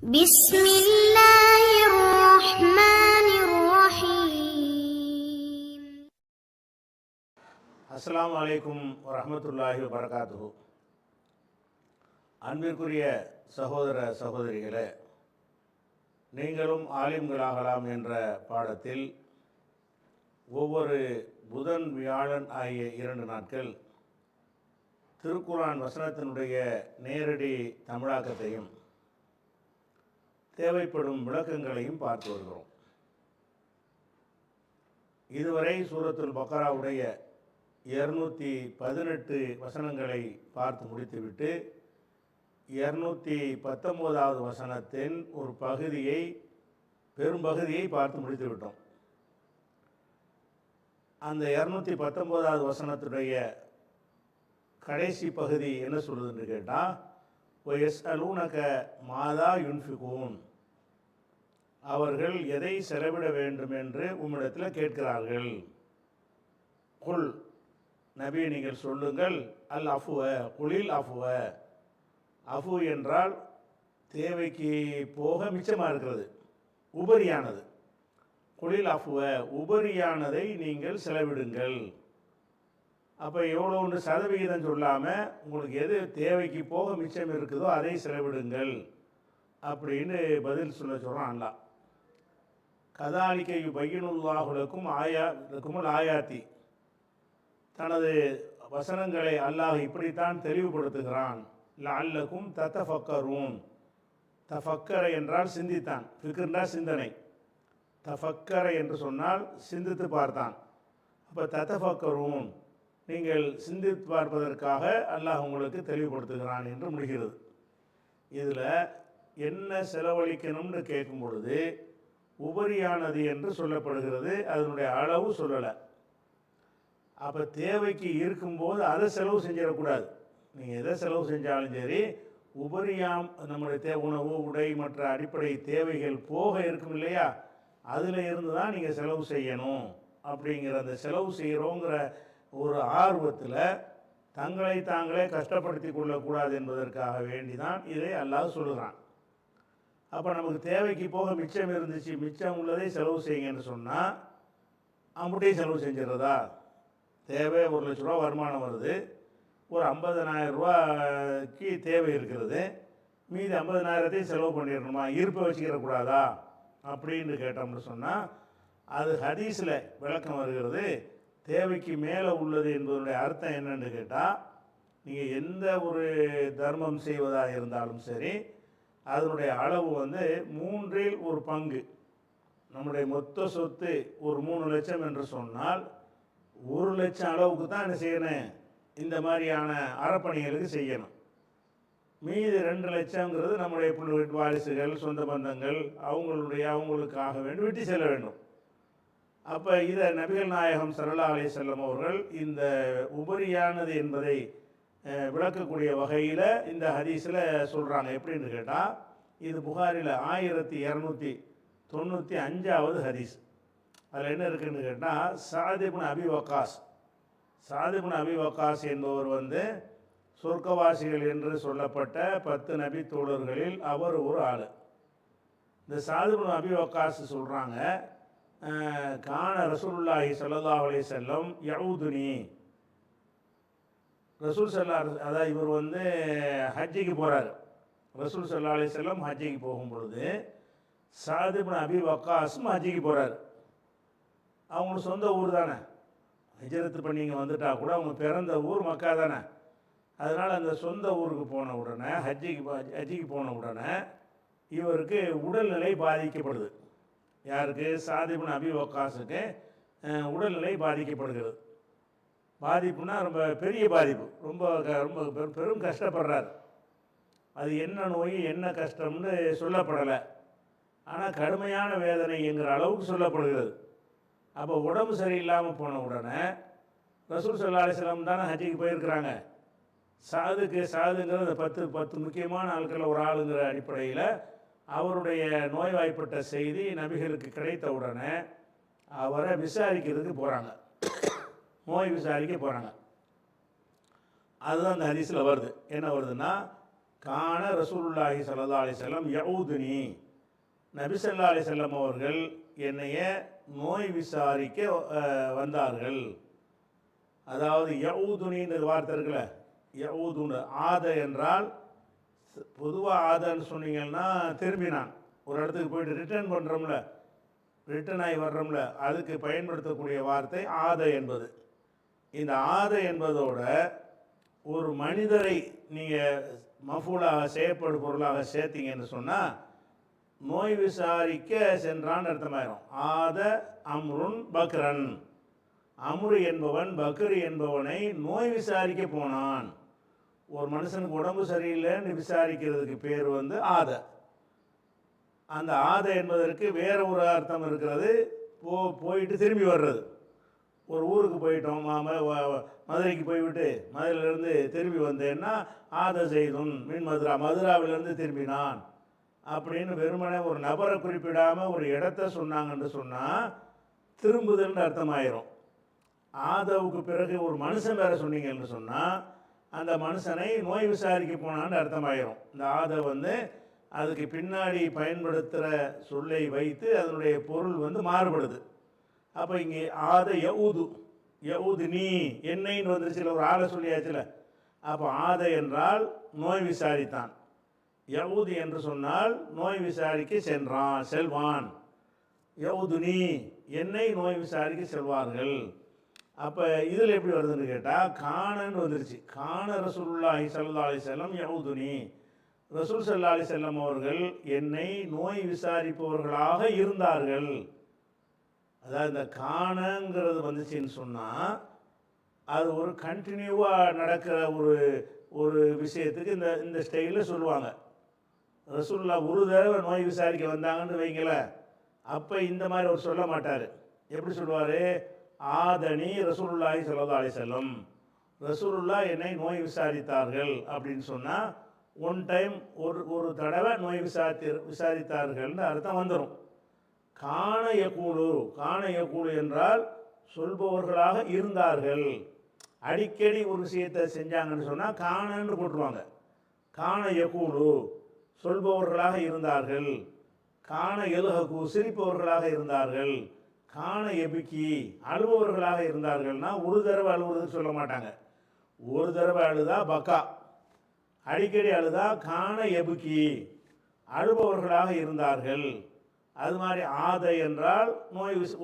بسم الله الرحمن الرحيم. அஸ்ஸலாமு அலைக்கும் வரஹ்மத்துல்லாஹி வபரகாத்துஹு. அன்பிற்குரிய சகோதர சகோதரிகளே, நீங்களும் ஆலிம்களாகலாம் என்ற பாடத்தில் ஒவ்வொரு புதன் வியாழன் ஆகிய 2 நாட்கள் திருக்குர்ஆன் வசனத்தினுடைய நேரடி தமிழாக்கத்தையும் தேவைப்படும் விளக்கங்களையும் பார்த்து வருகிறோம். இதுவரை சூரத்துல் பக்ராவுடைய 218 வசனங்களை பார்த்து முடித்துவிட்டு 219வது வசனத்தின் ஒரு பகுதியை, பெரும்பகுதியை பார்த்து முடித்து விட்டோம். அந்த 219வது வசனத்துடைய கடைசி பகுதி என்ன சொல்லுதுன்னு கேட்டால், வயஸ்அலூனக மாதா யுன்ஃபிகூன், அவர்கள் எதை செலவிட வேண்டும் என்று உம்மிடத்தில் கேட்கிறார்கள். குல், நபி நீங்கள் சொல்லுங்கள், அல் அஃபுவ, குலில் அஃபுவ. அஃபு என்றால் தேவைக்கு போக மிச்சமாக இருக்கிறது, உபரியானது. குலில் அஃபுவ, உபரியானதை நீங்கள் செலவிடுங்கள். அப்போ எவ்வளோன்னு சதவிகிதம் சொல்லாமல் உங்களுக்கு எது தேவைக்கு போக மிச்சம் இருக்குதோ அதை செலவிடுங்கள் அப்படின்னு பதில் சொல்கிறான் அல்லாஹ். கதாலிக்கை பையனுல்லாஹுலக்கும் ஆயாத்தி, தனது வசனங்களை அல்லாஹ் இப்படித்தான் தெளிவுபடுத்துகிறான். லஅல்லக்கும் தத்தஃபக்கரூன், தஃபக்கர என்றால் சிந்தித்தான், ஃபிக்ர்னா சிந்தனை, தஃபக்கர என்று சொன்னால் சிந்தித்து பார்த்தான். அப்போ தத்தஃபக்கரூன், நீங்கள் சிந்தித்து பார்ப்பதற்காக அல்லாஹ் உங்களுக்கு தெளிவுபடுத்துகிறான் என்று முடிகிறது. இதில் என்ன செலவழிக்கணும்னு கேட்கும் பொழுது உபரியானது என்று சொல்லப்படுகிறது, அதனுடைய அளவு சொல்லலை. அப்போ தேவைக்கு இருக்கும்போது அதை செலவு செஞ்சிடக்கூடாது. நீங்கள் எதை செலவு செஞ்சாலும் சரி, உபரியாம் நம்முடைய உணவு, உடை, மற்ற அடிப்படை தேவைகள் போக இருக்கும் இல்லையா, அதில் இருந்து தான் நீங்கள் செலவு செய்யணும். அப்படிங்கிற அந்த செலவு செய்கிறோங்கிற ஒரு ஆர்வத்தில் தங்களை தாங்களே கஷ்டப்படுத்தி கொள்ளக்கூடாது என்பதற்காக வேண்டி தான் இதை அல்லாஹ் சொல்லுகிறான். அப்போ நமக்கு தேவைக்கு போக மிச்சம் இருந்துச்சு, மிச்சம் உள்ளதை செலவு செய்யுங்கன்னு சொன்னால் அம்புட்டையும் செலவு செஞ்சிடறதா? தேவை 1 லட்ச ரூபா வருமானம் வருது, ஒரு 50,000 ரூபாய்க்கு தேவை இருக்கிறது, மீதி 50,000த்தையும் செலவு பண்ணிடணுமா, இருப்பை வச்சுக்கிறக்கூடாதா அப்படின்னு கேட்டோம்னு சொன்னால் அது ஹதீஸில் விளக்கம் வருகிறது. தேவைக்கு மேலே உள்ளது என்பதனுடைய அர்த்தம் என்னன்னு கேட்டால், நீங்கள் எந்த ஒரு தர்மம் செய்வதாக இருந்தாலும் சரி, அதனுடைய அளவு 3ல் 1 பங்கு. நம்முடைய மொத்த சொத்து ஒரு 3 லட்சம் என்று சொன்னால் 1 லட்சம் அளவுக்கு தான் என்ன செய்யணும், இந்த மாதிரியான அறப்பணிகளுக்கு செய்யணும். மீதி 2 லட்சங்கிறது நம்முடைய பிள்ளை வாரிசுகள், சொந்த பந்தங்கள், அவங்களுக்காக வேண்டி விட்டு செல்ல வேண்டும். அப்போ இதை நபிகள் நாயகம் ஸல்லல்லாஹு அலைஹி வஸல்லம் அவர்கள் இந்த உபரியானது என்பதை விளக்கக்கூடிய வகையில் இந்த ஹதீஸில் சொல்கிறாங்க. எப்படின்னு கேட்டால், இது புகாரில் 1295வது ஹதீஸ். அதில் என்ன இருக்குதுன்னு கேட்டால், சாத் இப்னு அபி வக்காஸ் என்பவர் சொர்க்கவாசிகள் என்று சொல்லப்பட்ட 10 நபி தோழர்களில் அவர் ஒரு ஆள். இந்த சாத் இப்னு அபி வக்காஸ் சொல்கிறாங்க, கான ரசூலுல்லாஹி ஸல்லல்லாஹு அலைஹி வஸல்லம் யஊதுனி, ரசூல் அதாவது இவர் ஹஜ்ஜிக்கு போகிறார். ரசூல் ஸல்லல்லாஹு அலைஹி வஸல்லம் ஹஜ்ஜிக்கு போகும்பொழுது சாத் இப்னு அபி வக்காஸும் ஹஜ்ஜிக்கு போகிறார். அவங்களுக்கு சொந்த ஊர் தானே, ஹிஜ்ரத்து பண்ணி இங்கே வந்துட்டா கூட அவங்க பிறந்த ஊர் மக்கா தானே. அதனால் அந்த சொந்த ஊருக்கு போன உடனே, ஹஜ்ஜிக்கு போன உடனே இவருக்கு உடல்நிலை பாதிக்கப்படுது. யாருக்கு? சாத் இப்னு அபி வக்காஸுக்கு உடல்நிலை பாதிக்கப்படுகிறது. பாதிப்புனா ரொம்ப பெரிய பாதிப்பு, ரொம்ப பெரும் கஷ்டப்படுறார். அது என்ன நோய், என்ன கஷ்டம்னு சொல்லப்படலை, ஆனால் கடுமையான வேதனை என்கிற அளவுக்கு சொல்லப்படுகிறது. அப்போ உடம்பு சரியில்லாமல் போன உடனே ரசூல் ஸல்லல்லாஹு அலைஹி வஸல்லம் தானே ஹஜ்ஜிக்கு போயிருக்கிறாங்க. சாதுங்கிற அந்த 10 முக்கியமான ஆட்களில் ஒரு ஆளுங்கிற அடிப்படையில் அவருடைய நோய்வாய்ப்பட்ட செய்தி நபிகளுக்கு கிடைத்த உடனே அவரை விசாரிக்கிறதுக்கு போகிறாங்க, நோய் விசாரிக்க போகிறாங்க. அதுதான் அந்த ஹதீஸில் வருது. என்ன வருதுன்னா, கான ரசூலுல்லாஹி ஸல்லல்லாஹு அலைஹி வஸல்லம் யஊதுனி, நபி ஸல்லல்லாஹு அலைஹி வஸல்லம் அவர்கள் என்னைய நோய் விசாரிக்க வந்தார்கள். அதாவது யஊதுனின்ற வார்த்தை இருக்குல்ல, யஊதுன்னு ஆத என்றால் பொதுவாக ஆதன்னு சொன்னீங்கன்னா திரும்பினான், ஒரு இடத்துக்கு போயிட்டு ரிட்டர்ன் பண்ணுறோம்ல, ரிட்டர்ன் ஆகி வர்றோம்ல, அதுக்கு பயன்படுத்தக்கூடிய வார்த்தை ஆத என்பது. இந்த ஆத என்பதோட ஒரு மனிதரை நீங்கள் மஃபூலாக செய்யப்படும் பொருளாக சேர்த்தீங்கன்னு சொன்னால் நோய் விசாரிக்க சென்றான் அர்த்தமாயிரும். ஆத அம்ருன் பக்ரன், அம்ரு என்பவன் பக்ரு என்பவனை நோய் விசாரிக்க போனான். ஒரு மனுஷனுக்கு உடம்பு சரியில்லைன்னு விசாரிக்கிறதுக்கு பேர் ஆத. அந்த ஆத என்பதற்கு வேற ஒரு அர்த்தம் இருக்கிறது, போயிட்டு திரும்பி வர்றது. ஒரு ஊருக்கு போயிட்டோம், மதுரைக்கு போய்விட்டு மதுரையிலேருந்து திரும்பி வந்தேன்னா ஆத செய்துன் மின் மதுரா, மதுராவிலேருந்து திரும்பினான் அப்படின்னு வெறுமனே ஒரு நபரை குறிப்பிடாமல் ஒரு இடத்த சொன்னாங்கன்னு சொன்னால் திரும்புதல்னு அர்த்தமாயிரும். ஆதவுக்கு பிறகு ஒரு மனுஷன் வேற சொன்னீங்கன்னு சொன்னால் அந்த மனுஷனை நோய் விசாரிக்க போனான்னு அர்த்தமாயிரும். இந்த ஆத அதுக்கு பின்னாடி பயன்படுத்துகிற சொல்லை வைத்து அதனுடைய பொருள் மாறுபடுது. அப்போ இங்கே ஆத யஊது, யஊது நீ என்னைன்னு வந்துருச்சுல, ஒரு ஆளை சொல்லியாச்சுல. அப்போ ஆத என்றால் நோய் விசாரித்தான், யஊது என்று சொன்னால் நோய் விசாரிக்க செல்வான். யஊது நீ என்னை நோய் விசாரிக்க செல்வார்கள். அப்போ இதில் எப்படி வருதுன்னு கேட்டால் காணன்னு வந்துருச்சு. காண ரசூலுல்லாஹி ஸல்லல்லாஹு அலைஹி வஸல்லம் யஊதுனி, ரசூல் ஸல்லல்லாஹு அலைஹி வஸல்லம் அவர்கள் என்னை நோய் விசாரிப்பவர்களாக இருந்தார்கள். அதாவது இந்த காணங்கிறது வந்துச்சுன்னு சொன்னால் அது ஒரு கண்டினியூவாக நடக்கிற ஒரு விஷயத்துக்கு இந்த ஸ்டைலில் சொல்லுவாங்க. ரசூலுல்லா ஒரு தடவை நோய் விசாரிக்க வந்தாங்கன்னு வைங்கள, அப்போ இந்த மாதிரி அவர் சொல்ல மாட்டார். எப்படி சொல்லுவார்? ஆதனி ரசூலுல்லாஹி ஸல்லல்லாஹு அலைஹி வஸல்லம், ரசூலுல்லா என்னை நோய் விசாரித்தார்கள் அப்படின்னு சொன்னால் ஒன் டைம் ஒரு தடவை நோய் விசாரித்தார்கள்னு அர்த்தம் வந்துடும். காண யகூலு என்றால் சொல்பவர்களாக இருந்தார்கள். அடிக்கடி ஒரு விஷயத்தை செஞ்சாங்கன்னு சொன்னால் காணன்னு போட்டுருவாங்க. காண யகூலு சொல்பவர்களாக இருந்தார்கள். காண எலுஹகு சிரிப்பவர்களாக இருந்தார்கள். காண எபிக்கி அழுபவர்களாக இருந்தார்கள்னா ஒரு தடவை அழுவுறதுன்னு சொல்ல மாட்டாங்க. ஒரு தடவை அழுதா பக்கா, அடிக்கடி அழுதா காண எபிக்கி அழுபவர்களாக இருந்தார்கள். அது மாதிரி ஆத என்றால்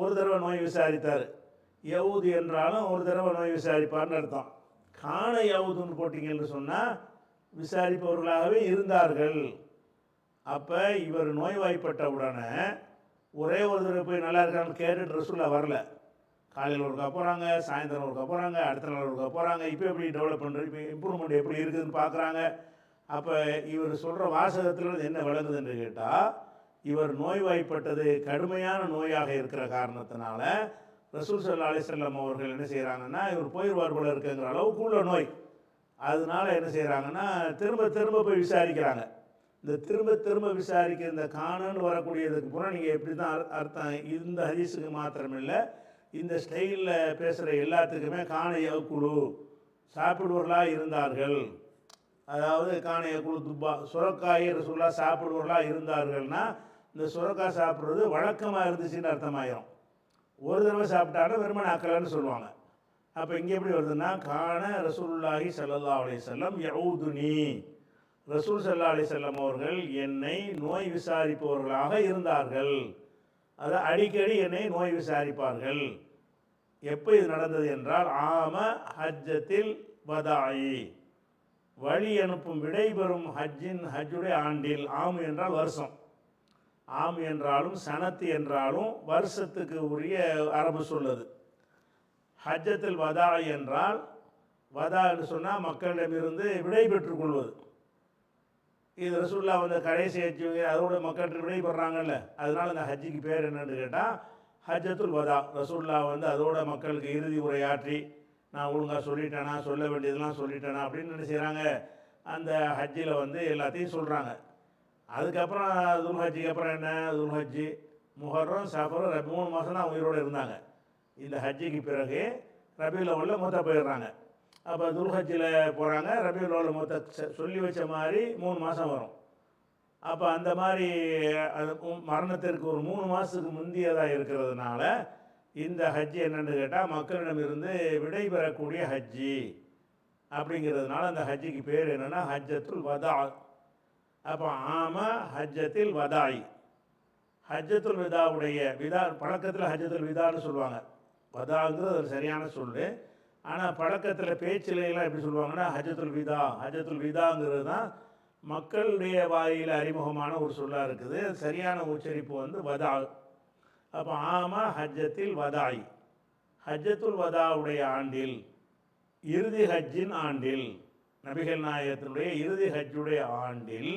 ஒரு தடவை நோய் விசாரித்தார். யவுது என்றாலும் ஒரு தடவை நோய் விசாரிப்பார்னு அர்த்தம். காண யவுதுன்னு போட்டிங்கன்னு சொன்னால் விசாரிப்பவர்களாகவே இருந்தார்கள். அப்போ இவர் நோய்வாய்ப்பட்ட உடனே ஒரே ஒரு தடவை போய் நல்லா இருக்கான்னு கேட்டுட்டு ரசூலுல்லாஹ் வரல. காலையில் ஒருக்கா போகிறாங்க, சாயந்தரம் ஒருக்கா போகிறாங்க, அடுத்த நாள் ஒருக்கா போகிறாங்க. இப்போ எப்படி டெவலப் பண்ணுறது, இப்போ இம்ப்ரூவ்மெண்ட் எப்படி இருக்குதுன்னு பார்க்குறாங்க. அப்போ இவர் சொல்கிற வாசகத்தில் என்ன விளங்குதுன்னு கேட்டால், இவர் நோய்வாய்ப்பட்டது கடுமையான நோயாக இருக்கிற காரணத்தினால ரசூல் ஸல்லல்லாஹு அலைஹி வஸல்லம் அவர்கள் என்ன செய்கிறாங்கன்னா, இவர் போயிடுவார் போல இருக்குங்கிற அளவுக்கு உள்ள நோய். அதனால என்ன செய்கிறாங்கன்னா திரும்ப திரும்ப போய் விசாரிக்கிறாங்க. இந்த திரும்ப திரும்ப விசாரிக்க இந்த காணன்னு வரக்கூடியதுக்கு பூரா நீங்கள் எப்படி தான் அர்த்தம், இந்த ஹதீஸுக்கு மாத்திரமில்லை, இந்த ஸ்டைலில் பேசுகிற எல்லாத்துக்குமே காண யகுலு சாப்பிடுவர்களாக இருந்தார்கள். அதாவது காண யகுலு துப்பா சுரக்காயை ரசூலுல்லாஹ் சாப்பிடுவர்களாக இருந்தார்கள்னா இந்த சுரக்காய் சாப்பிட்றது வழக்கமாக இருந்துச்சுன்னு அர்த்தமாயிரும். ஒரு தடவை சாப்பிட்டாலும் வெறுமனே அக்கலன்னு சொல்லுவாங்க. அப்போ இங்கே எப்படி வருதுன்னா, காண ரசூலுல்லாஹி ஸல்லல்லாஹு அலைஹி வஸல்லம் யஊதுனி, ரசூல் ஸல்லல்லாஹு அலைஹி வஸல்லம் அவர்கள் என்னை நோய் விசாரிப்பவர்களாக இருந்தார்கள். அதாவது அடிக்கடி என்னை நோய் விசாரிப்பார்கள். எப்போ இது நடந்தது என்றால் ஆம ஹஜ்ஜத்தில் வதாயி, வழி அனுப்பும் விடைபெறும் ஹஜ்ஜுடைய ஆண்டில். ஆமு என்றால் வருஷம், ஆம் என்றாலும் சனத்து என்றாலும் வருஷத்துக்கு உரிய அரபு சொல்லுது. ஹஜ்ஜத்தில் வதா என்றால், வதா என்று சொன்னால் மக்களிடமிருந்து விடை பெற்றுக் கொள்வது. இது ரசூலுல்லாஹ் கடைசி ஹஜ்ஜு, அதோட மக்கள்கிட்ட விடைபெறாங்கல்ல, அதனால இந்த ஹஜ்ஜுக்கு பேர் என்னன்னு கேட்டால் ஹஜ்ஜத்துல் வதா. ரசூலுல்லாஹ் அதோட மக்களுக்கு இறுதி உரையாற்றி நான் ஒழுங்காக சொல்லிட்டேனா, சொல்ல வேண்டியதெல்லாம் சொல்லிட்டேனா அப்படின்னு என்ன செய்கிறாங்க, அந்த ஹஜ்ஜில் எல்லாத்தையும் சொல்கிறாங்க. அதுக்கப்புறம் துல்ஹஜ்ஜுக்கு அப்புறம் என்ன, துல்ஹஜ்ஜு, முஹர்ரம், சஃபர், ரபி 3 மாதம் தான் உயிரோடு இருந்தாங்க. இந்த ஹஜ்ஜுக்கு பிறகு ரபியுல் அவ்வல்ல மூத்தா போயிடுறாங்க. அப்போ துல்ஹஜ்ஜில் போகிறாங்க, ரபியுல் அவ்வல் சொல்லி வச்ச மாதிரி 3 மாதம் வரும். அப்போ அந்த மாதிரி அது மரணத்திற்கு ஒரு 3 மாதத்துக்கு முந்தியதாக இருக்கிறதுனால இந்த ஹஜ்ஜி என்னென்னு கேட்டால் மக்களிடமிருந்து விடை பெறக்கூடிய ஹஜ்ஜி அப்படிங்கிறதுனால அந்த ஹஜ்ஜிக்கு பேர் என்னென்னா ஹஜ்ஜத்துல் வதா. அப்போ ஹஜ்ஜத்தில் வதாய், ஹஜ்ஜத்துல் விதாவுடைய விதா பழக்கத்தில் ஹஜ்ஜத்துல் விதான்னு சொல்லுவாங்க. வதாங்கிறது ஒரு சரியான சொல்லு. ஆனால் பழக்கத்தில் பேச்சிலையெல்லாம் எப்படி சொல்லுவாங்கன்னா ஹஜ்ஜத்துல் விதா. ஹஜ்ஜத்துல் விதாங்கிறது தான் மக்களுடைய வாயில் அறிமுகமான ஒரு சொல்லாக இருக்குது. சரியான உச்சரிப்பு வந்து வதா. அப்போ ஹஜ்ஜத்தில் வதாய், ஹஜ்ஜத்துல் வதாவுடைய ஆண்டில், இறுதி ஹஜ்ஜின் ஆண்டில், நபிகள் நாயகத்தினுடைய இறுதி ஹஜ்ஜுடைய ஆண்டில்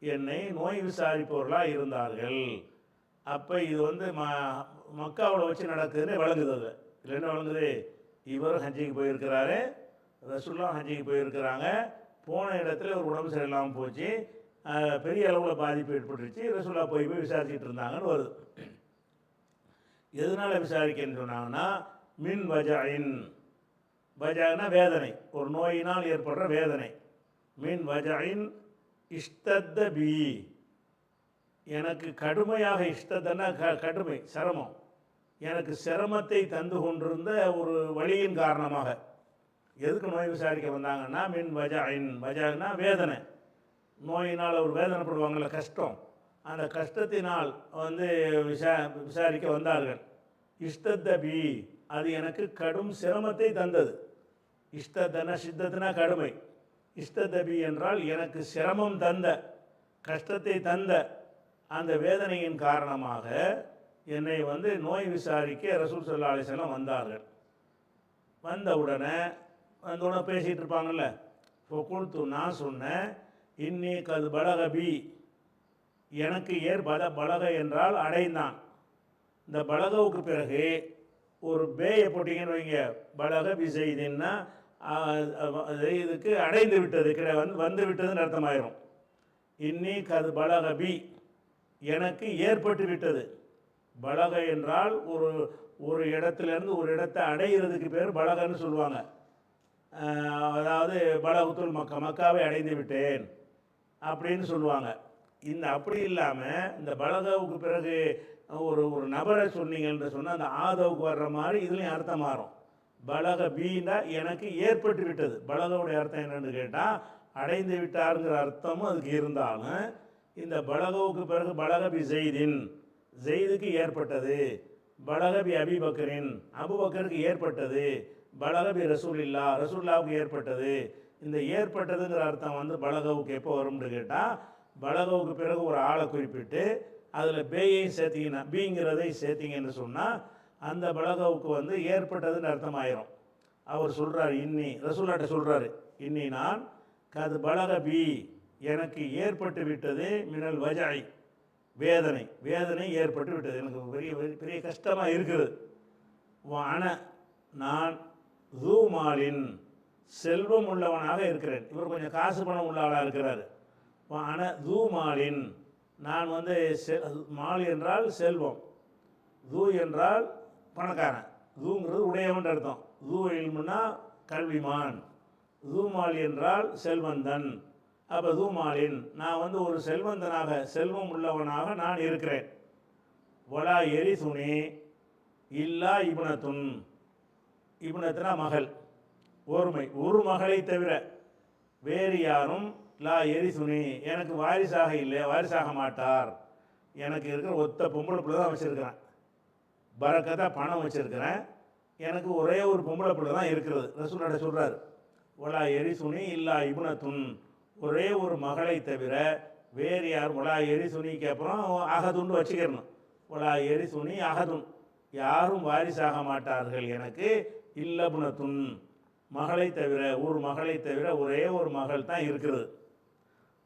என்னை நோய் விசாரிப்பவர்களாக இருந்தார்கள். அப்போ இது வந்து மக்காவில் வச்சு நடக்குதுன்னு விளங்குது. அது இல்லை என்ன விளங்குது? இவரும் ஹஜ்ஜிக்கு போயிருக்கிறாரு, ரசூலுல்லாஹ் ஹஜ்ஜிக்கு போயிருக்கிறாங்க. போன இடத்துல ஒரு உடம்பு சரியில்லாமல் போச்சு, பெரிய அளவில் பாதிப்பு ஏற்பட்டுருச்சு. ரசூலுல்லாஹ் போய் விசாரிச்சுட்டு இருந்தாங்கன்னு வருது. எதனால் விசாரிக்கன்னு சொன்னாங்கன்னா மின் வஜாயின், வஜானா வேதனை, ஒரு நோயினால் ஏற்படுற வேதனை. மின் வஜாயின் இஷ்தத்த பி, எனக்கு கடுமையாக, இஷ்டத்தன்னா கடுமை, சிரமம், எனக்கு சிரமத்தை தந்து கொண்டிருந்த ஒரு வழியின் காரணமாக. எதுக்கு நோய் விசாரிக்க வந்தாங்கன்னா மின் வஜாயின், வஜானா வேதனை, நோயினால் ஒரு வேதனைப்படுவாங்கள்ல, கஷ்டம், அந்த கஷ்டத்தினால் வந்து விசாரிக்க வந்தார்கள். இஷ்டத்த பி, அது எனக்கு கடும் சிரமத்தை தந்தது. இஷ்டத்தன சித்தத்தினா கடுமை, இஷ்டத்தபி என்றால் எனக்கு சிரமம் தந்த, கஷ்டத்தை தந்த அந்த வேதனையின் காரணமாக என்னை வந்து நோய் விசாரிக்க ரசூல் ஸல்லல்லாஹு அலைஹி வஸல்லம் வந்தார்கள். வந்த உடனே பேசிகிட்டு இருப்பாங்கள்ல, இப்போ குல்து, நான் சொன்னேன், இன்னி கது பலகபி, எனக்கு பலக என்றால் அடைந்தான். இந்த பலகவுக்கு பிறகு ஒரு பேயை போட்டிங்கன்னு வைங்க, பலக பிசைதின்னா இதுக்கு அடைந்து விட்டது, வந்து விட்டதுன்னு அர்த்தமாயிரும். இன்னி கது பலகபி, எனக்கு ஏற்பட்டு விட்டது. பலக என்றால் ஒரு இடத்துலேருந்து ஒரு இடத்தை அடைகிறதுக்கு பேர் பலகன்னு சொல்லுவாங்க. அதாவது பலகுத்துல் மக்காவை அடைந்து விட்டேன் அப்படின்னு சொல்லுவாங்க. இந்த அப்படி இல்லாமல் இந்த பலகவுக்கு பிறகு ஒரு நபரை சொன்னீங்கன்னு சொன்னால் அந்த ஆதவுக்கு வர்ற மாதிரி இதுலேயும் அர்த்தம் மாறும். பலக பீனா எனக்கு ஏற்பட்டு விட்டது. பலகவுடைய அர்த்தம் என்னென்னு கேட்டால் அடைந்து விட்டாருங்கிற அர்த்தமும் அதுக்கு இருந்தாலும், இந்த பலகவுக்கு பிறகு பலகபி ஜெய்தின், ஜெய்துக்கு ஏற்பட்டது, பலகபி அபிபக்கரின், அபுபக்கருக்கு ஏற்பட்டது, பலகபி ரசூலில்லா, ரசூல்லாவுக்கு ஏற்பட்டது. இந்த ஏற்பட்டதுங்கிற அர்த்தம் வந்து பலகவுக்கு எப்போ வரும்னு கேட்டால், பலகவுக்கு பிறகு ஒரு ஆளை குறிப்பிட்டு அதில் பேயையும் சேர்த்திங்கன்னா, பீங்கிறதை சேர்த்திங்கன்னு சொன்னால் அந்த பலகவுக்கு வந்து ஏற்பட்டதுன்னு அர்த்தமாயிரும். அவர் சொல்கிறார், இன்னி ரசூல்லாட்ட சொல்கிறாரு, இன்னி நான் கது பலக பி, எனக்கு ஏற்பட்டு விட்டது, மினல் வஜாய், வேதனை, வேதனை ஏற்பட்டு விட்டது, எனக்கு பெரிய பெரிய கஷ்டமாக இருக்கிறது. வான, நான் மாலின், செல்வம் உள்ளவனாக இருக்கிறேன். இவர் கொஞ்சம் காசு பணம் உள்ள ஆளாக இருக்கிறார். வான மாலின், நான் வந்து மால் என்றால் செல்வம், தூ என்றால் பணக்காரன், தூங்கிறது உடையவன் அர்த்தம். தூ இல்முன்னா கல்விமான், தூமால் என்றால் செல்வந்தன். அப்போ தூமாலின், நான் வந்து ஒரு செல்வந்தனாக, செல்வம் உள்ளவனாக நான் இருக்கிறேன். வலா எரி துணி இல்லா இபுனத்துன், இபுனத்துனா மகள், ஒருமை, ஒரு மகளை தவிர வேறு யாரும் லா எரி துணி, எனக்கு வாரிசாக இல்லை, வாரிசாக மாட்டார். எனக்கு இருக்கிற ஒத்த பொம்பளை பிள்ளை தான் வச்சுருக்கிறேன், பரக்கத்தாக பணம் வச்சுருக்கிறேன், எனக்கு ஒரே ஒரு பொம்பளை பிள்ளை தான் இருக்கிறது. ரசூலுல்லாஹ் சொல்கிறார், ஒலா எரி துணி இல்லா இபுனத்துன், ஒரே ஒரு மகளை தவிர வேறு யார், ஒலா எரி துணிக்கு அப்புறம் அகதுன்னு வச்சுக்கிறணும். ஒலா எரி துணி அகதுன், யாரும் வாரிசாக மாட்டார்கள் எனக்கு, இல்லபுனத்துன், மகளை தவிர, ஒரு மகளை தவிர ஒரே ஒரு மகள் தான் இருக்கிறது.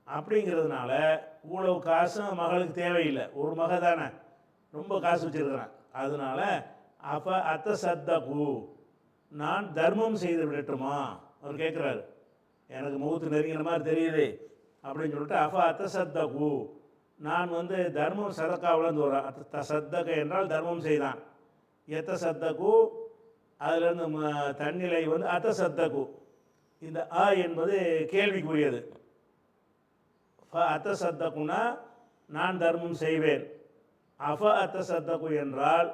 அப்படிங்கிறதுனால இவ்வளவு காசும் மகளுக்கு தேவையில்லை, ஒரு மக தானே, ரொம்ப காசு வச்சுருக்கிறேன். அதனால அத்த சத்தகு, நான் தர்மம் செய்து விடட்டுமா? அவர் கேட்குறாரு, எனக்கு மௌத்து நெருங்கின மாதிரி தெரியுது அப்படின்னு சொல்லிட்டு, அத்த சத்தகு, நான் வந்து தர்மம் சதக்காவிலேருந்து வர, சத்தக என்றால் தர்மம் செய்தான். எத்த சத்தகு அதுலேருந்து தன்னிலை வந்து அத்தசத்தகு. இந்த அ என்பது கேள்விக்குரியது. அத்தசத்தகுனா நான் தர்மம் செய்வேன். அத்தசத்தகு என்றால்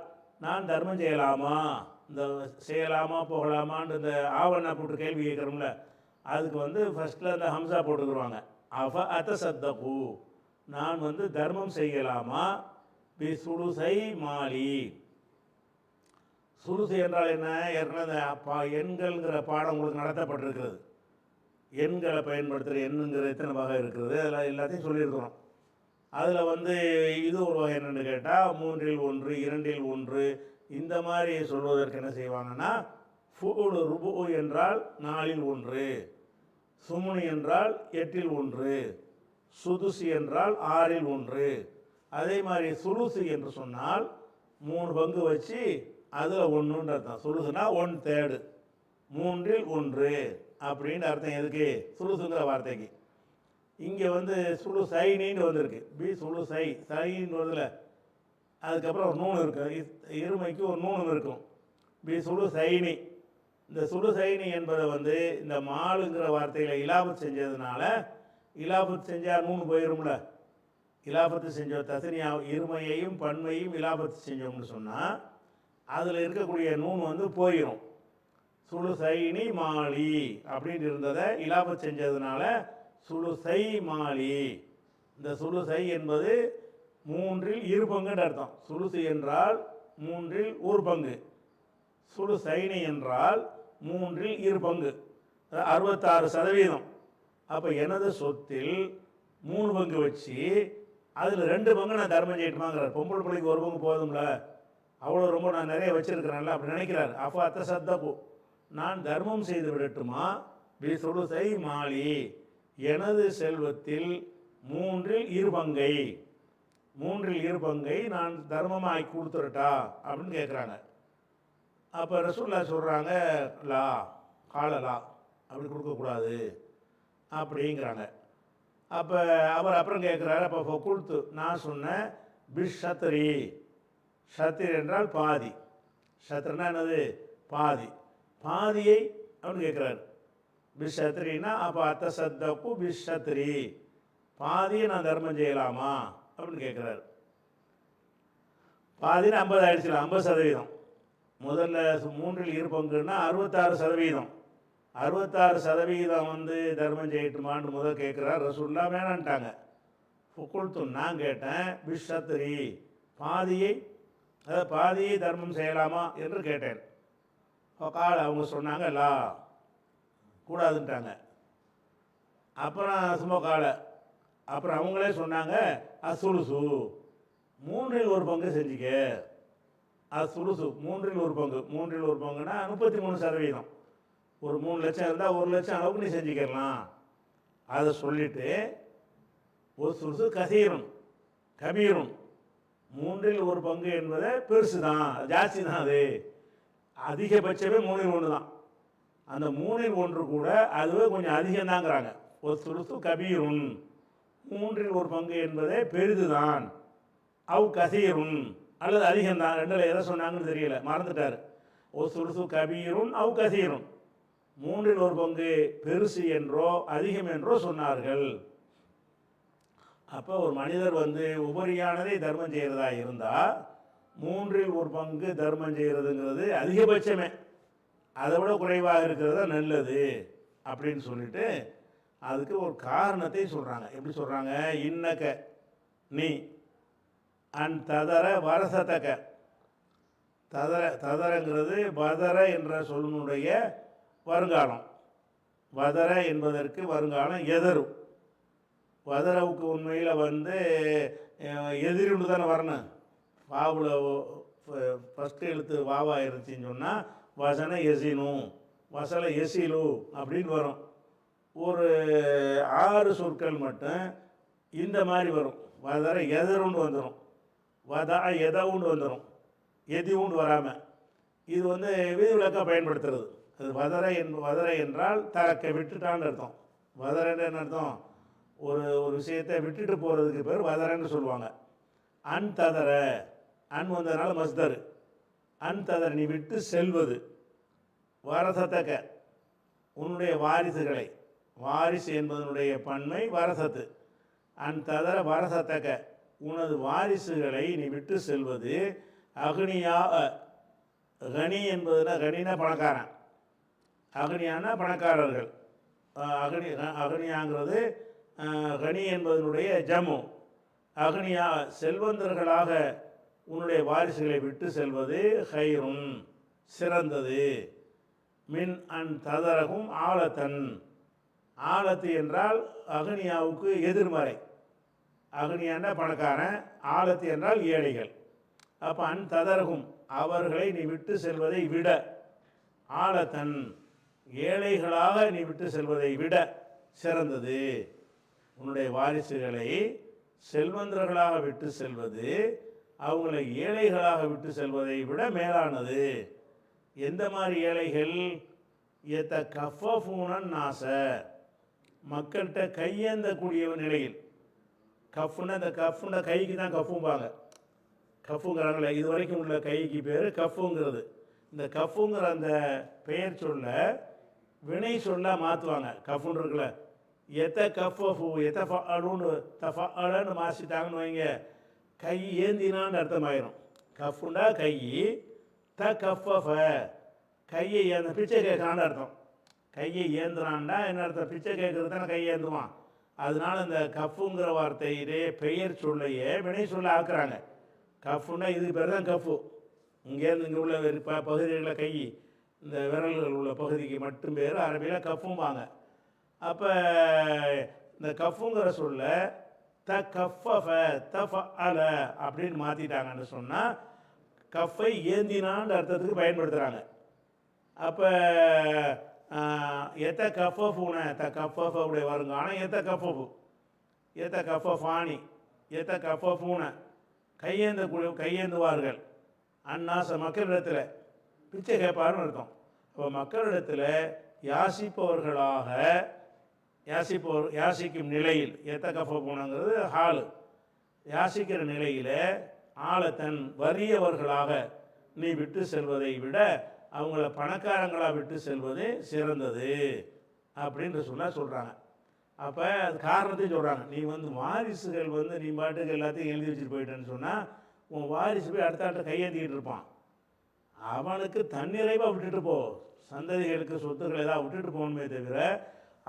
நான் தர்மம் செய்யலாமா, இந்த செய்யலாமா போகலாமான்னு இந்த ஆவண போட்டு கேள்வி கேட்குறோம்ல, அதுக்கு வந்து ஃபஸ்ட்டில் இந்த ஹம்சா போட்டுக்குருவாங்க. அத்தசத்தகு, நான் வந்து தர்மம் செய்யலாமா, பி சுலுசை மாலி. சுலுசு என்றால் என்ன? ஏற்கனவே எண்கள்ங்கிற பாடம் உங்களுக்கு நடத்தப்பட்டிருக்கிறது. எண்களை பயன்படுத்துகிற எண்ணுங்கிற எத்தனை வகை இருக்கிறது, அதில் எல்லாத்தையும் சொல்லியிருக்கிறோம். அதில் வந்து இது ஒரு வகை என்னென்னு கேட்டால் 3இல் 1, 2இல் 1 இந்த மாதிரி சொல்வதற்கு என்ன செய்வாங்கன்னா, ஃபுல் ருபு என்றால் 4இல் 1, சுமுனி என்றால் 8இல் 1, சுதுசி என்றால் 6இல் 1. அதே மாதிரி சுலுசு என்று சொன்னால் 3 பங்கு வச்சு அதில் 1ன்னு அர்த்தம். சுலுசுனா 1/3, 3இல் 1 அப்படின்னு அர்த்தம். எதுக்கு? சுலுசுங்கிற வார்த்தைக்கு. இங்கே வந்து சுழு சைனின்னு வந்திருக்கு. பி சுழு சை சைன்னு வருதுல, அதுக்கப்புறம் ஒரு நூன் இருக்கும். இருமைக்கு ஒரு நூனும் இருக்கும். பி சுழு சைனி. இந்த சுழு சைனி என்பதை வந்து இந்த மாலுங்கிற வார்த்தையில் இலாபத் செஞ்சதுனால, இலாபத் செஞ்சால் நூன் போயிடும்ல. இலாபத்து செஞ்சோம், தசனியா இருமையையும் பன்மையும் இலாபத்து செஞ்சோம்னு சொன்னால் அதில் இருக்கக்கூடிய நூன் வந்து போயிடும். சுழு சைனி மாலி அப்படின்னு இருந்ததை இலாபத் செஞ்சதுனால சுலுசை மாலி. இந்த சுலுசை என்பது 3இல் 2 பங்குன்னு அர்த்தம். சுலுசு என்றால் 3இல் 1 பங்கு, சுலுசைனி என்றால் 3இல் 2 பங்கு, 66%. அப்போ எனது சொத்தில் 3 பங்கு வச்சு அதில் 2 பங்கு நான் தர்மம் செய்யட்டுமாங்கிறார். பொம்பளை பிள்ளைக்கு 1 பங்கு போதும்ல, அவ்வளோ ரொம்ப நான் நிறைய வச்சிருக்கிறேன்ல அப்படி நினைக்கிறார். அப்போ அத்தசத்தகு, நான் தர்மம் செய்து விடட்டுமா, பி சுலுசை மாலி, எனது செல்வத்தில் 3இல் 2 பங்கை, 3இல் 2 பங்கை நான் தர்மமாகி கொடுத்துருட்டா அப்படின்னு கேட்குறாங்க. அப்போ ரசூல்லா சொல்கிறாங்க, லா காலலா அப்படி கொடுக்கக்கூடாது அப்படிங்கிறாங்க. அப்போ அவர் அப்புறம் கேட்குறாரு. அப்போ கொடுத்து நான் சொன்னேன், பிஷ் ஷத்ரி. ஷத்ரி என்றால் பாதி. ஷத்ருனா என்னது? பாதி. பாதியை அப்படின்னு கேட்குறாரு. பிஷத்ரினா அப்போ அத்தசத்தகு பிஷத்ரி, பாதியை நான் தர்மம் செய்யலாமா அப்படின்னு கேட்குறாரு. பாதின்னு 50 ஆயிடுச்சுல, 50%. முதல்ல 3இல் 2 பங்குன்னா 66%. 66% வந்து தர்மம் செய்யட்டுமான்னு முதல் கேட்குறார். ரசூல்லா வேணான்ட்டாங்க. ஃபுகுல்து, நான் கேட்டேன், பிஷத்ரி, பாதியை, அதாவது பாதியை தர்மம் செய்யலாமா என்று கேட்டேன். கால் அவங்க சொன்னாங்க, லா கூடாதுன்ட்டாங்க. அப்புறம் சும்மா காலை, அப்புறம் அவங்களே சொன்னாங்க, அசுலுசு, 3இல் 1 பங்கு செஞ்சுக்க. அசுலுசு 3இல் 1 பங்கு, 3இல் 1 பங்குன்னா 33%. ஒரு 3 லட்சம் இருந்தால் 1 லட்சம் அளவுக்கு நீ செஞ்சுக்கலாம். அதை சொல்லிவிட்டு ஒரு சுலுசு கசீரும் கபீரும், 3இல் 1 பங்கு என்பதை பெருசு தான், ஜாஸ்தி தான். அது அதிகபட்சமே 3இல் 1 தான். அந்த 3இல் 1 கூட அதுவே கொஞ்சம் அதிகம்தாங்கிறாங்க. ஒரு சுலுசு கபீருன், 3இல் 1 பங்கு என்பதே பெரிதுதான். அவ் கசீருன் அல்லது அதிகம்தான். 2ல் எதை சொன்னாங்கன்னு தெரியல, மறந்துட்டார். ஒரு சுலுசு கபீருன் அவ் கசீருன், 3இல் 1 பங்கு பெருசு என்றோ அதிகம் என்றோ சொன்னார்கள். அப்போ ஒரு மனிதர் வந்து உபரியானதை தர்மம் செய்கிறதா இருந்தால் 3இல் 1 பங்கு தர்மம் செய்கிறதுங்கிறது அதிகபட்சமே, அதை விட குறைவாக இருக்கிறது தான் நல்லது அப்படின்னு சொல்லிட்டு அதுக்கு ஒரு காரணத்தை சொல்கிறாங்க. எப்படி சொல்கிறாங்க? இன்னக்க நீ அன் ததர வரசத்தக்க. ததரங்கிறது பதர என்ற சொல்லினுடைய வருங்காலம். வதர என்பதற்கு வருங்காலம் எதரு. வதரவுக்கு உண்மையில் வந்து எதிரின்னு தானே வரணும். வாவில் ஃபஸ்ட்டு எழுத்து வாவாக இருந்துச்சின்னு சொன்னால் வசன எசினு, வசல எசிலு அப்படின்னு வரும். ஒரு 6 சொற்கள் மட்டும் இந்த மாதிரி வரும். வதர எதருன்னு வந்துடும், வதா எதவுண்டு வந்துடும், எதிவுண்டு வராமல். இது வந்து விதிவிலக்காக பயன்படுத்துறது. அது வதர என்றால் தரக்க விட்டுட்டான்னு அர்த்தம். வதரன்னு என்ன அர்த்தம்? ஒரு விஷயத்தை விட்டுட்டு போகிறதுக்கு பேர் வதரன்னு சொல்லுவாங்க. அன் ததர, அன் வந்ததுனால மஸ்தர். அன் ததர நீ விட்டு செல்வது. வரசத்தக்க உன்னுடைய வாரிசுகளை, வாரிசு என்பதனுடைய பன்மை வரசத்து, ததர வரசத்தக்க உனது வாரிசுகளை நீ விட்டு செல்வது, அக்னியா, கனி என்பதுனா கனினா பணக்காரன், அக்னியானா பணக்காரர்கள், அக்னியாங்கிறது கனி என்பதனுடைய ஜம்மு, அக்னியா செல்வந்தர்களாக உன்னுடைய வாரிசுகளை விட்டு செல்வது ஹைருன் சிறந்தது, மின் ததரகும் ஆலத்தன், ஆலத்து என்றால் அக்னியாவுக்கு எதிர்மறை, அக்னியாண்டா பணக்காரன், ஆலத்து என்றால் ஏழைகள். அப்போ ததரகும் அவர்களை நீ விட்டு செல்வதை விட, ஆலத்தன் ஏழைகளாக நீ விட்டு செல்வதை விட சிறந்தது. உன்னுடைய வாரிசுகளை செல்வந்தர்களாக விட்டு செல்வது அவங்களை ஏழைகளாக விட்டு செல்வதை விட மேலானது. எந்த மாதிரி ஏழைகள்? எத்த கஃபூனன் நாச மக்கள்கிட்ட கையேந்தக்கூடிய நிலையில், கஃப்னா இந்த கஃப்னா கைக்கு தான் கஃபும்பாங்க, கஃபுங்கிறாங்களே இது வரைக்கும் உள்ள கைக்கு பேர் கஃபுங்கிறது. இந்த கஃபுங்கிற அந்த பெயர் சொல்ல வினை சொல்ல மாற்றுவாங்க. கஃபுன்னு இருக்குல்ல, எத்த கஃபு எத்த ஃபஅலுன்னு தஃபஅலன்னு மாற்றிட்டாங்கன்னு வைங்க, கை ஏந்தினான்னு அர்த்தமாயிரும். கஃபுண்டா கை, கஃபஃப கையை ஏந்த பிச்சை கேட்கறான்னு அர்த்தம். கையை ஏந்துறான்டா என்ன அர்த்தம்? பிச்சை கேட்கறது தானே கை ஏந்துவான். அதனால இந்த கஃபுங்கிற வார்த்தையிலே பெயர் சொல்லையே வினை சொல்ல ஆக்குறாங்க. கஃபுன்னா இதுக்கு பேர் தான் கஃபு. இங்கேருந்து இங்கே உள்ள பகுதிகளில் கை, இந்த விரல்கள் உள்ள பகுதிக்கு மட்டும் பேர் அரபியில் கஃபும்பாங்க. அப்போ இந்த கஃபுங்கிற சொல்ல கஃபஃப தஃபஅல அப்படின்னு மாற்றிட்டாங்கன்னு சொன்னால் கஃபை ஏந்தினான்னு அர்த்தத்துக்கு பயன்படுத்துகிறாங்க. அப்போ எத்த கஃபூன கஃபஃபுடைய வருங்காலம் எத்த கஃபு, எத்த கஃபானி, எத்த கஃபூன கையேந்துவார்கள், அந்நாச மக்களிடத்தில் பிச்சை கேட்பாருன்னு அர்த்தம். அப்போ மக்களிடத்தில் யாசிப்பவர்களாக, யாசிக்கும் நிலையில், எத்த கஃபூனங்கிறது ஹாலு, யாசிக்கிற நிலையில் ஆலத்தன் வறியவர்களாக நீ விட்டு செல்வதை விட அவங்கள பணக்காரங்களாக விட்டு செல்வது சிறந்தது அப்படின்னு சொல்கிறாங்க. அப்போ அது காரணத்தையும் சொல்கிறாங்க. நீ வாரிசுகள் நீ பாட்டுக்கு எல்லாத்தையும் எழுதி வச்சுட்டு போயிட்டேன்னு சொன்னால் உன் வாரிசு போய் அடுத்த கையேந்திக்கிட்டு இருப்பான். அவனுக்கு தன்னிறைவாக விட்டுட்டு போ, சந்ததிகளுக்கு சொத்துக்களை ஏதாவது விட்டுட்டு போகணுமே தவிர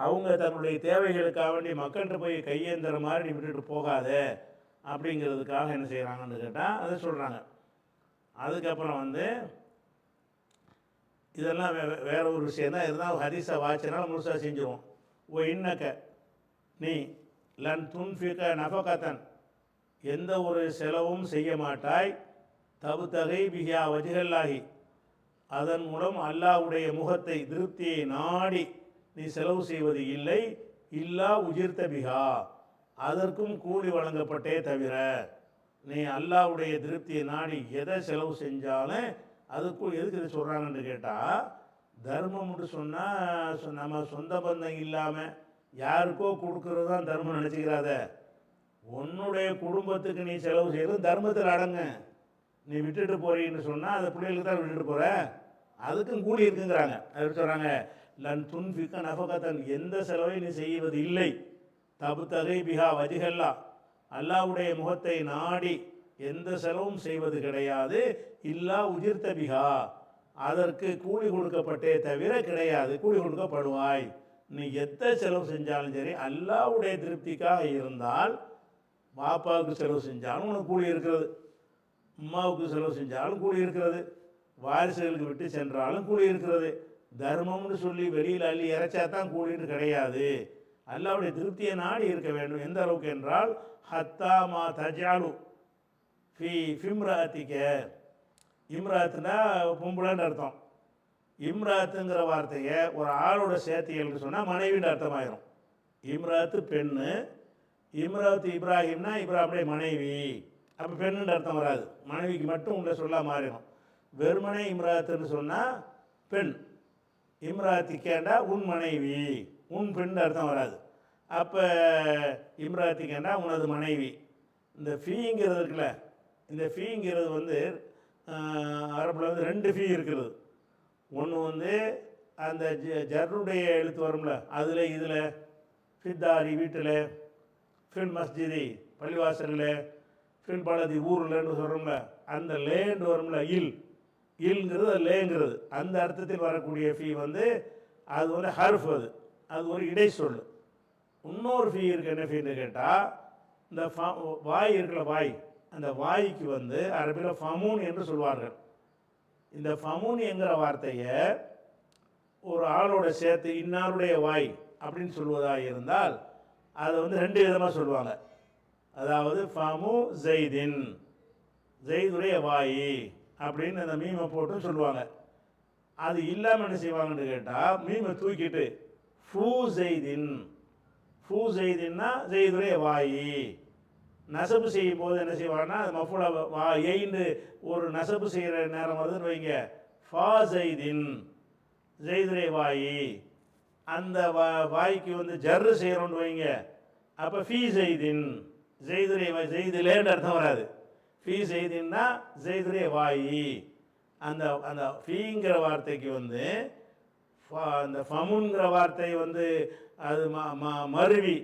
அவங்க தன்னுடைய தேவைகளுக்காக வேண்டி மக்கள்கிட்ட போய் கையேந்துற மாதிரி நீ விட்டுட்டு போகாத அப்படிங்கிறதுக்காக என்ன செய்கிறாங்கன்னு கேட்டால் அதை சொல்கிறாங்க. அதுக்கப்புறம் இதெல்லாம் வேற ஒரு விஷயம் தான். இருந்தால் ஹதீஸை வாய்ச்சனால முழுசாக செஞ்சுருவோம். ஓ இன்னக்க நீ லன் துன்ஃபிக நஃபகத்தன் எந்த ஒரு செலவும் செய்ய மாட்டாய், தபுத்தகை பிஹா வஜ்ஹல்லாஹி அதன் மூலம் அல்லாஹ்வுடைய முகத்தை திருப்தியை நாடி நீ செலவு செய்வது இல்லை, இல்லா உஜிர்த்த பிஹா அதற்கும் கூலி வழங்கப்பட்டே தவிர. நீ அல்லாஹ்வுடைய திருப்தியை நாடி எதை செலவு செஞ்சாலும் அதுக்கும் எதுக்கு இதை சொல்கிறாங்கன்னு கேட்டால், தர்மம்னு சொன்னால் நம்ம சொந்த பந்தம் இல்லாமல் யாருக்கோ கொடுக்கறது தான் தர்மம் நினச்சிக்கிறாத. உன்னுடைய குடும்பத்துக்கு நீ செலவு செய்கிறது தர்மத்தில் அடங்க. நீ விட்டுட்டு போறீன்னு சொன்னால் அதை பிள்ளைகளுக்கு தான் விட்டுட்டு போகிற, அதுக்கும் கூலி இருக்குங்கிறாங்க. அது சொல்கிறாங்க, லன் துன்ஃபிக நஃபகத்தன் எந்த செலவையும் நீ செய்வது இல்லை, தபுத்தகை பிஹா வஜ்ஹல்லா அல்லாஹ்வுடைய முகத்தை நாடி எந்த செலவும் செய்வது கிடையாது, இல்லா உஜிர்த்த பிஹா அதற்கு கூலி கொடுக்கப்பட்டே தவிர கிடையாது, கூலி கொடுக்கப்படுவாய். நீ எத்த செலவு செஞ்சாலும் சரி அல்லாஹ்வுடைய திருப்திக்காக இருந்தால், பாப்பாவுக்கு செலவு செஞ்சாலும் உனக்கு கூலி இருக்கிறது, அம்மாவுக்கு செலவு செஞ்சாலும் கூலி இருக்கிறது, வாரிசுகளுக்கு விட்டு சென்றாலும் கூலி இருக்கிறது. தர்மம்னு சொல்லி வெளியில் அள்ளி இறைச்சா தான் கூலின்னு கிடையாது. அல்லாஹ்வுடைய திருப்தியை நாடி இருக்க வேண்டும். எந்த அளவுக்கு என்றால், ஹத்தா மா தஜாலு ஃபிம்ராத்திக்க, இம்ராத்துனா பொம்பளைன்னு அர்த்தம். இம்ராத்துங்கிற வார்த்தையை ஒரு ஆளோட சேர்த்தியல்னு சொன்னால் மனைவின்னு அர்த்தமாயிரும். இம்ராத்து பெண்ணு, இம்ராத்து இப்ராஹிம்னா இப்ராஹிமுடைய மனைவி, அப்போ பெண்ணுன்னு அர்த்தம் வராது, மனைவிக்கு மட்டும் உள்ள சொல்ல மாறிடும். வெறுமனே இம்ராத்துன்னு சொன்னால் பெண், இம்ராத்திக்கேண்டா உன் மனைவி, உன் பெண் அர்த்தம் வராது. அப்போ இம்ராத்திக்கேண்டா உனது மனைவி. இந்த ஃபீங்கிறது இருக்குல்ல, இந்த ஃபீங்கிறது அரபில் ரெண்டு ஃபீ இருக்கிறது. ஒன்று அந்த ஜர்ருடைய எழுத்து வரும்ல, அதில் இதில் ஃபித்தாரி வீட்டில், ஃபில் மஸ்ஜிதி பள்ளிவாசலில், ஃபில் பலதி ஊரில்னு சொல்கிறோம்ல, அந்த லேண்டு வரும்ல, இல்ங்கிறது லேங்கிறது, அந்த அர்த்தத்தில் வரக்கூடிய ஃபீ வந்து அது வந்து ஹர்ஃப், அது ஒரு இடை சொல். இன்னொரு ஃபீ இருக்குது, என்ன ஃபீன்னு கேட்டால், இந்த வாய் இருக்குல்ல, வாய், அந்த வாய்க்கு வந்து அரபியில் ஃபமூன் என்று சொல்வார்கள். இந்த ஃபமூன் என்கிற வார்த்தையை ஒரு ஆளோட சேர்த்து இன்னாருடைய வாய் அப்படின்னு சொல்வதாக இருந்தால் அதை வந்து ரெண்டு விதமாக சொல்லுவாங்க. அதாவது ஃபமு ஜெய்தின், ஜெய்துடைய வாய் அப்படின்னு அந்த மீமை போட்டு சொல்லுவாங்க. அது இல்லாமல் என்ன செய்வாங்கன்னு கேட்டால், மீமை தூக்கிட்டு ஃபூ ஜெய்தின், ஃபூ ஜெய்தின்னா ஜெய்துடைய வாய். நசபு செய்யும் போது என்ன செய்வாங்கன்னா, அது மஃபூலா எயின்னு ஒரு நசபு செய்கிற நேரம் வருதுன்னு வைங்க, ஃபா ஜெய்தின், ஜெய்துடைய வாய். அந்த வாய்க்கு வந்து ஜர்ரு செய்கிறோன்னு வைங்க, அப்போ ஃபீ ஜெய்தின், ஜெய்துடைய வாய், ஜெய்துலேன்னு அர்த்தம் வராது. ஃபீ ஜெய்தின்னா ஜெய்துடைய வாய். அந்த அந்த ஃபீங்கிற வார்த்தைக்கு வந்து அந்த ஃபமுங்கிற வார்த்தை வந்து அது மருவி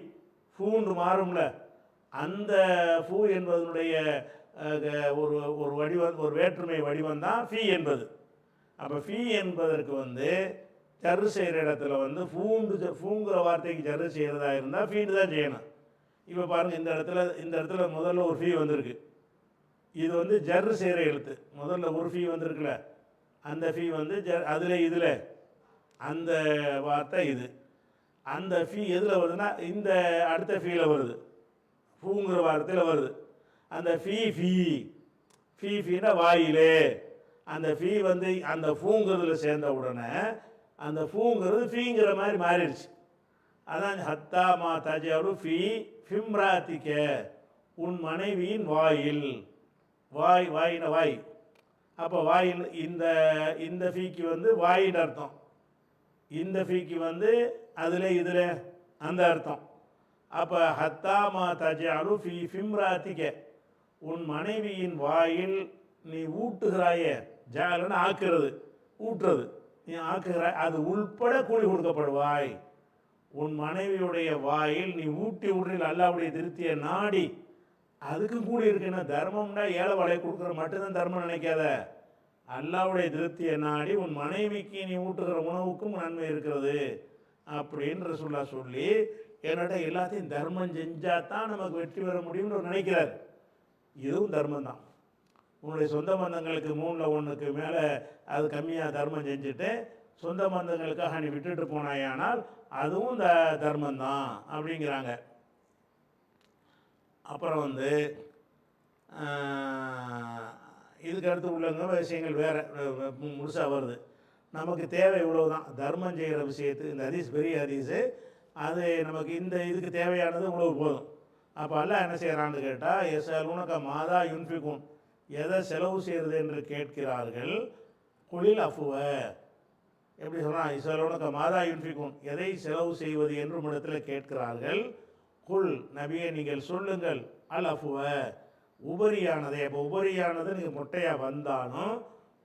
ஃபூன்று மாறும்ல, அந்த ஃபூ என்பதனுடைய ஒரு ஒரு வடிவம், ஒரு வேற்றுமை வடிவம் தான் ஃபீ என்பது. அப்போ ஃபீ என்பதற்கு வந்து ஜர்ரு செய்கிற இடத்துல வந்து ஃபூங்கிற வார்த்தைக்கு ஜர்ரு செய்கிறதா இருந்தால் ஃபீன்னு தான் செய்யணும். இப்போ பாருங்கள், இந்த இடத்துல முதல்ல ஒரு ஃபீ வந்திருக்கு. இது வந்து ஜர்ரு செய்கிற எழுத்து. முதல்ல ஒரு ஃபீ வந்திருக்குல்ல, அந்த ஃபீ வந்து அதில் இதில் அந்த வார்த்தை இது. அந்த ஃபீ எதில் வருதுன்னா இந்த அடுத்த ஃபீயில் வருது, ஃபூங்கிற வார்த்தையில் வருது. அந்த ஃபீனா வாயிலே. அந்த ஃபீ வந்து அந்த ஃபூங்கிறதுல சேர்ந்த உடனே அந்த ஃபூங்கிறது ஃபீங்கிற மாதிரி மாறிடுச்சு. அதான் ஹத்தா மா தஜாரு ஃபீ ஃபிம்ராத்திக்க, உன் மனைவியின் வாயில். வாயின வாய். அப்போ வாயில் இந்த ஃபீக்கு வந்து வாயின் அர்த்தம், இந்த ஃபீக்கு வந்து அதில் இதில் அந்த அர்த்தம். அப்போ ஹத்தாமா தஜாலு ஃபீ ஃபிம்ராத்திக்க, உன் மனைவியின் வாயில் நீ ஊட்டுகிறாயே, ஜாலுன்னு ஆக்குறது, ஊட்டுறது, நீ ஆக்குகிறாய், அது உள்பட கூலி கொடுக்கப்படுவாய். உன் மனைவியுடைய வாயில் நீ ஊட்டி விடுறில் அல்லாவுடைய திருப்தியை நாடி, அதுக்கு கூலி இருக்குன்னா, தர்மம்னா ஏழை வலை கொடுக்குற மட்டும்தான் தர்மம் நினைக்காத. அல்லாவுடைய திருப்தியை நாடி உன் மனைவிக்கு நீ ஊட்டுகிற உணவுக்கும் நன்மை இருக்கிறது அப்படின்னு ரசூலுல்லாஹ் சொல்லி, என்னட்ட எல்லாத்தையும் தர்மம் செஞ்சால் தான் நமக்கு வெற்றி பெற முடியும்னு நினைக்கிறார். இதுவும் தர்மம் தான். உன்னுடைய சொந்த பந்தங்களுக்கு 3ல் 1க்கு மேலே அது கம்மியாக தர்மம் செஞ்சுட்டு சொந்த பந்தங்களுக்காக நீ விட்டுட்டு போனாயானால் அதுவும் தர்மம் தான் அப்படிங்கிறாங்க. அப்புறம் வந்து இதுக்கு அடுத்து உள்ளவங்க விஷயங்கள் வேறு முழுசாக வருது. நமக்கு தேவை இவ்வளவு தான், தர்மம் செய்கிற விஷயத்து. இந்த ஹதீஸ் பெரிய ஹதீஸு, அது நமக்கு இந்த இதுக்கு தேவையானது இவ்வளவு போதும். அப்போ அல்லாஹ் என்ன செய்கிறான்னு கேட்டால், யஸ்அலூனக மாதா யுன்ஃபிகூன், எதை செலவு செய்கிறது என்று கேட்கிறார்கள். குலில் அஃபுவ, எப்படி சொல்கிறான், யஸ்அலூனக மாதா யுன்ஃபிகூன், எதை செலவு செய்வது என்று உம்மிடத்தில் கேட்கிறார்கள். குல், நபியை நீங்கள் சொல்லுங்கள், அல் அஃபுவ, உபரியானதை. அப்போ உபரியானது நீங்கள் மொட்டையாக வந்தாலும்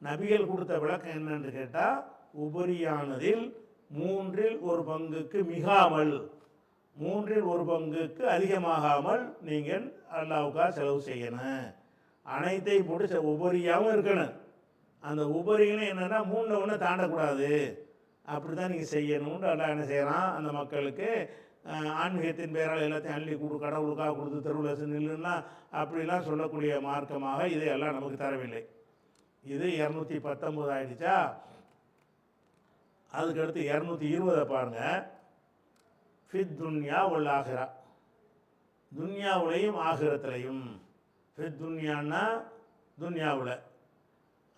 நபிகள் கொடுத்த விளக்கம் என்னன்னு கேட்டால், உபரியானதில் 3ல் 1 பங்குக்கு மிகாமல், 3ல் 1 பங்குக்கு அதிகமாகாமல் நீங்கள் அல்லாவுக்காக செலவு செய்யணும். அனைத்தையும் போட்டு உபரியாகவும் இருக்கணும். அந்த உபரிகளும் என்னென்னா 3ல் 1 தாண்டக்கூடாது, அப்படி தான் நீங்கள் செய்யணும்னு அல்லாஹ் என்ன செய்கிறான், அந்த மக்களுக்கு ஆன்மீகத்தின் பேரால் எல்லாத்தையும் அள்ளி கடவுளுக்காக கொடுத்து தெருவில் நில்லுன்னா அப்படிலாம் சொல்லக்கூடிய மார்க்கமாக இதை எல்லாம் நமக்கு தரவில்லை. இது 219 ஆயிடுச்சா. அதுக்கடுத்து 220 பாருங்க. ஃபித் துன்யா உல் ஆஹிரா, துன்யாவுலையும் ஆகிரத்திலையும். ஃபித் துன்யான்னா துன்யாவில்,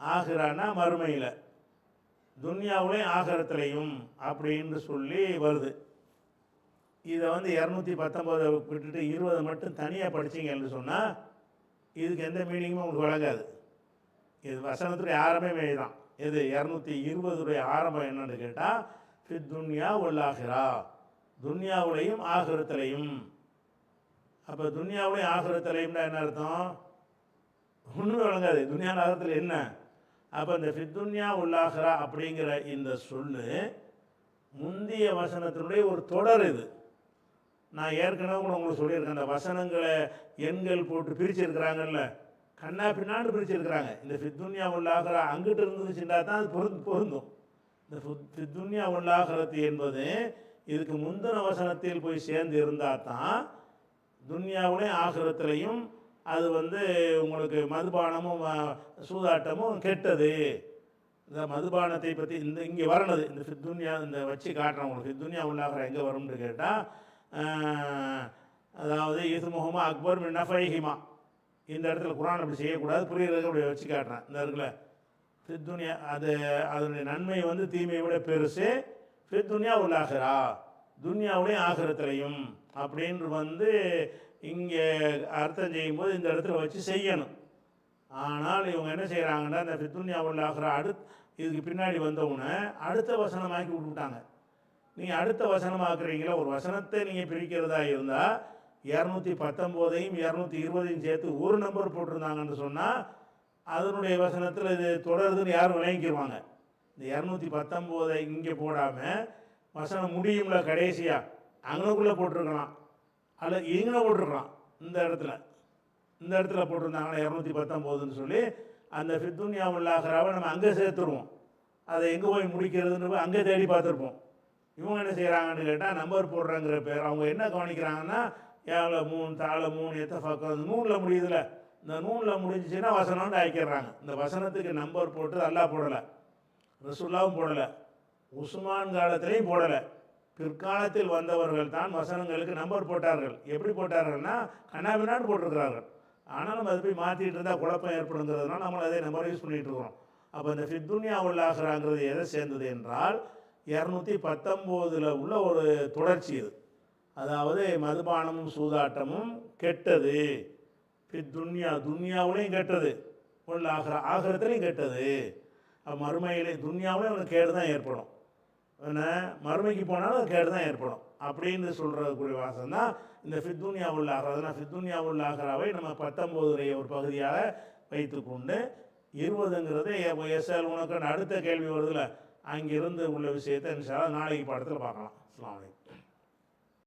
ஆகிரானா மறுமையில், துன்யாவுலையும் ஆகிரத்திலையும் அப்படின்னு சொல்லி வருது. இதை வந்து 219 விட்டுட்டு 20 மட்டும் தனியாக படிச்சிங்கன்னு சொன்னால் இதுக்கு எந்த மீனிங்குமே உங்களுக்கு வழங்காது. இது வசனத்துடைய ஆரம்பமே தான். இது 220 ஆரம்பம் என்னன்னு கேட்டால், ஃபித் துன்யா உல் ஆஹிரா, துன்யாவுலையும் ஆகிரத்திலையும். அப்போ துன்யாவுலையும் ஆகிரத்திலையும்னா என்ன அர்த்தம்? ஒன்றுமே வழங்காது. துன்யா ஆகிரத்தில் என்ன, அப்போ இந்த ஃபித்துன்யா உல்லாஹ்ரா அப்படிங்கிற இந்த சொல்லு முந்திய வசனத்தினுடைய ஒரு தொடர் இது. நான் ஏற்கனவே கூட உங்களுக்கு சொல்லியிருக்கேன், அந்த வசனங்களை எண்கள் போட்டு பிரிச்சிருக்கிறாங்கல்ல, கண்ணா பின்னாண்டு பிரிச்சிருக்கிறாங்க. இந்த ஃபித்துன்யா உல்லாஹ்ரா அங்கிட்டு இருந்துச்சுன்னா தான் அது பொருந்தும். இந்த ஃபித்துன்யா உல்லாஹ்ரத்து என்பது இதுக்கு முந்தின வசனத்தில் போய் சேர்ந்து இருந்தால் தான் துன்யாவிலையும் ஆகிரத்திலையும் அது உங்களுக்கு மதுபானமும் சூதாட்டமும் கெட்டது. இந்த மதுபானத்தை பற்றி இங்கே வரணுது. இந்த ஃபித்துன்யா இந்த வச்சு காட்டுறேன் உங்களுக்கு. ஃபித்துன்யா உல்லாஹ்ரா எங்கே வரும்னு கேட்டால், அதாவது இஸ்முஹுமா அக்பர் மின் நஃபைஹிமா, இந்த இடத்துல குர்ஆன் அப்படி செய்யக்கூடாது, புரியுறதுக்கு அப்படி வச்சு காட்டுறேன். இந்த இடத்துல ஃபித்துன்யா அதனுடைய நன்மை தீமையை விட பெருசு. ஃபித்துன்யா உல்லாஹ்ரா, துன்யாவுடையும் ஆகிரத்திலையும் அப்படின்னு இங்கே அர்த்தம் செய்யும்போது இந்த இடத்துல வச்சு செய்யணும். ஆனால் இவங்க என்ன செய்கிறாங்கன்னா, இந்த ஃபித்துன்யா உல்லாஹ்ரா இதுக்கு பின்னாடி வந்தவுடனே அடுத்த வசனமாக்கி விட்டுவிட்டாங்க. நீங்கள் அடுத்த வசனமாக்குறீங்களா? ஒரு வசனத்தை நீங்கள் பிரிக்கிறதா இருந்தால் 219ஐயும் 220ஐயும் சேர்த்து ஒரு நம்பர் போட்டிருந்தாங்கன்னு சொன்னால் அதனுடைய வசனத்தில் இது தொடருதுன்னு யாரும் விளங்கிக்கிடுவாங்க. இந்த 219ஐ இங்கே போடாமல் வசனம் முடியும்ல கடைசியாக அங்கனுக்குள்ளே போட்டிருக்கலாம், அல்ல இங்கே போட்டிருக்கலாம். இந்த இடத்துல போட்டிருந்தாங்கன்னா 219ன்னு சொல்லி அந்த ஃபித்துன்யா உல்லாஹ்ராவை நம்ம அங்கே சேர்த்துருவோம். அதை எங்கே போய் முடிக்கிறதுன்னு அங்கே தேடி பார்த்துருப்போம். இவங்க என்ன செய்கிறாங்கன்னு கேட்டால், நம்பர் போடுறங்கிற பேர் அவங்க என்ன கவனிக்கிறாங்கன்னா, ஏழை 3 தாழ 3 எத்தஃபக்கம் 3ல் முடியுதுல, இந்த 3ல் முடிஞ்சிச்சுன்னா வசனம்னு ஆக்கிடுறாங்க. இந்த வசனத்துக்கு நம்பர் போட்டு அல்லாஹ் போடலை, ரசூலுல்லாஹ்வும் போடலை, உஸ்மான் காலத்திலையும் போடலை. பிற்காலத்தில் வந்தவர்கள் தான் வசனங்களுக்கு நம்பர் போட்டார்கள். எப்படி போட்டார்கள்னா கண்ணாபின்னான்னு போட்டிருக்கிறார்கள். ஆனால் நம்ம அதை போய் மாற்றிட்டு இருந்தால் குழப்பம் ஏற்படுங்கிறதுனால நம்மளை அதே நம்பரை யூஸ் பண்ணிகிட்டு இருக்கிறோம். அப்போ இந்த ஃபித்துன்யா உல்லாஹ்ராங்கிறது எதை சேர்ந்தது என்றால் 219ல் உள்ள ஒரு தொடர்ச்சி இது. அதாவது மதுபானமும் சூதாட்டமும் கெட்டது, துன்யாவுலையும் கெட்டது, உல்லாஹ்ரா ஆகிரத்துலையும் கெட்டது. மறுமையிலே துன்யாவிலையும் அவனுக்கு கேடு தான் ஏற்படும், மறுமைக்கு போனாலும் அது கேடு தான் ஏற்படும் அப்படின்னு சொல்கிறக்கூடிய வாசம் தான் இந்த ஃபித்துன்யா உல்லாஹ்ரா. அதனால் ஃபித்துன்யா உல்லாஹ்ராவை நம்ம 19 ஒரு பகுதியாக வைத்துக்கொண்டு 20ங்கிறது எஸ்எல் உனக்கு அடுத்த கேள்வி வருதுல, அங்கிருந்து உள்ள விஷயத்தை இன்ஷா அல்லாஹ் நாளைக்கு பாடத்தில் பார்க்கலாம். அஸ்ஸலாமு அலைக்கும்.